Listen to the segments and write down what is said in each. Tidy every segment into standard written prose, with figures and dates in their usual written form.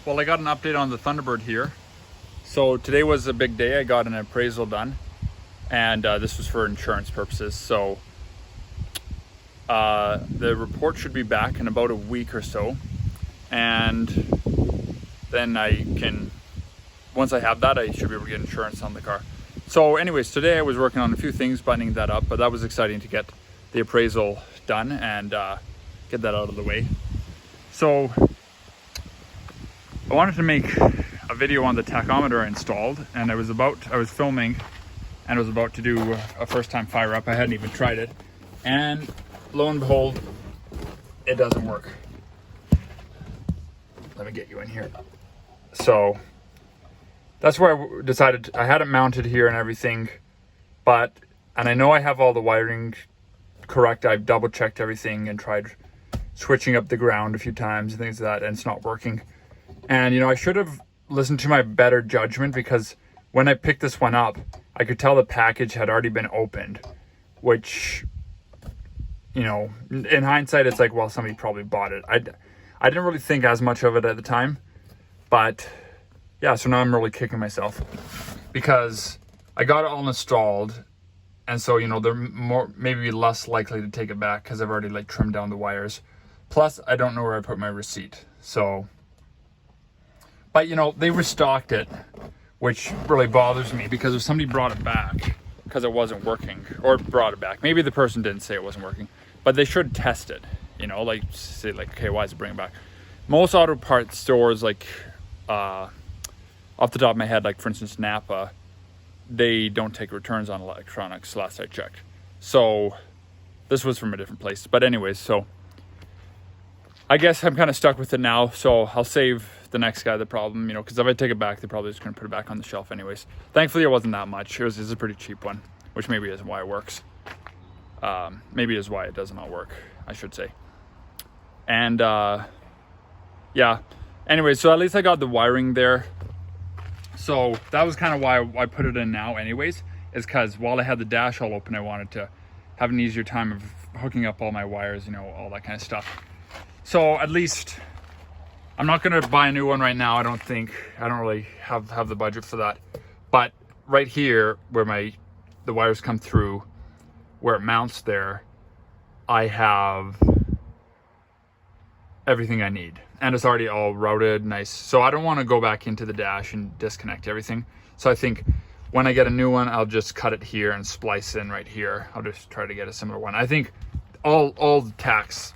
Well, I got an update on the Thunderbird here. So today was a big day. I got an appraisal done, and this was for insurance purposes. So the report should be back in about a week or so, and then once I have that, I should be able to get insurance on the car. So anyways, today I was working on a few things, buttoning that up, but that was exciting to get the appraisal done and get that out of the way. So I wanted to make a video on the tachometer I installed, and I was filming and I was about to do a first time fire up. I hadn't even tried it, and lo and behold, it doesn't work. Let me get you in here. So that's where I decided I had it mounted here and everything, and I know I have all the wiring correct. I've double checked everything and tried switching up the ground a few times and things like that, and it's not working. And I should have listened to my better judgment, because when I picked this one up, I could tell the package had already been opened, which, in hindsight, it's like, well, somebody probably bought it. I didn't really think as much of it at the time, but yeah, so now I'm really kicking myself because I got it all installed, and so, they're maybe less likely to take it back because I've already trimmed down the wires. Plus, I don't know where I put my receipt, so... But, they restocked it, which really bothers me, because if somebody brought it back because it wasn't working, or brought it back, maybe the person didn't say it wasn't working, but they should test it, say okay, why is it bringing it back? Most auto parts stores, off the top of my head, for instance, Napa, they don't take returns on electronics, last I checked. So this was from a different place. But anyways, so I guess I'm kind of stuck with it now, so I'll save the next guy the problem, because if I take it back, they're probably just going to put it back on the shelf anyways. Thankfully, it wasn't that much. It's a pretty cheap one, which maybe isn't why it works. Maybe is why it does not work, I should say. And yeah, anyway, so at least I got the wiring there. So that was kind of why I put it in now anyways, is because while I had the dash all open, I wanted to have an easier time of hooking up all my wires, all that kind of stuff. So at least I'm not going to buy a new one right now. I don't really have the budget for that. But right here where the wires come through, where it mounts there, I have everything I need. And it's already all routed, nice. So I don't want to go back into the dash and disconnect everything. So I think when I get a new one, I'll just cut it here and splice in right here. I'll just try to get a similar one. I think all the tacks,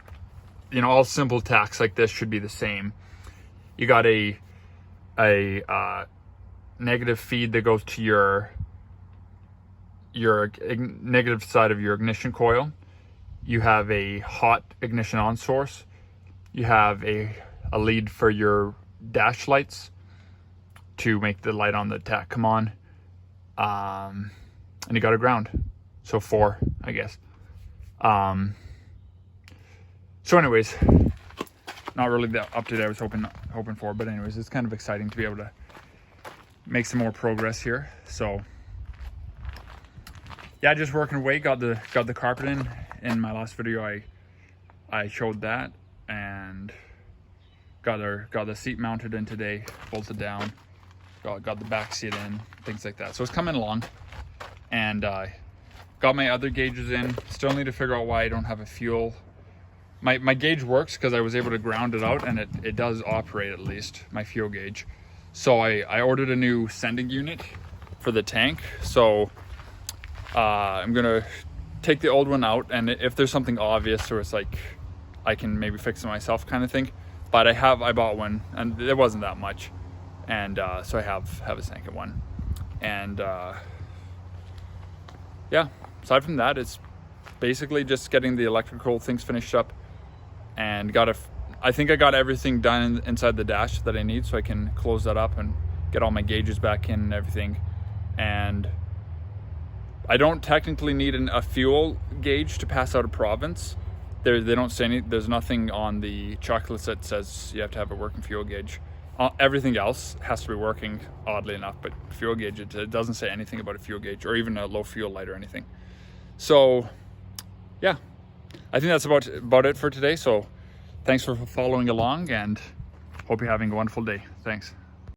all simple tacks like this should be the same. You got a negative feed that goes to your negative side of your ignition coil. You have a hot ignition on source. You have a lead for your dash lights to make the light on the tack come on. And you got a ground. So 4, I guess. So anyways, not really the update I was hoping for, but anyways, it's kind of exciting to be able to make some more progress here. So yeah, just working away. Got the carpet in my last video. I showed that, and got the seat mounted in today, bolted down. Got the back seat in, things like that. So it's coming along, and got my other gauges in. Still need to figure out why I don't have a fuel. My gauge works because I was able to ground it out, and it does operate, at least my fuel gauge. So I ordered a new sending unit for the tank. So I'm gonna take the old one out, and if there's something obvious, or it's I can maybe fix it myself kind of thing. But I bought one, and it wasn't that much, and so I have a second one. And yeah, aside from that, it's basically just getting the electrical things finished up, and I think I got everything done inside the dash that I need, so I can close that up and get all my gauges back in and everything. And I don't technically need a fuel gauge to pass out of province. They don't say there's nothing on the checklist that says you have to have a working fuel gauge. Everything else has to be working, oddly enough, but fuel gauge, it doesn't say anything about a fuel gauge or even a low fuel light or anything. So yeah, I think that's about it for today. So thanks for following along, and Hope you're having a wonderful day. Thanks.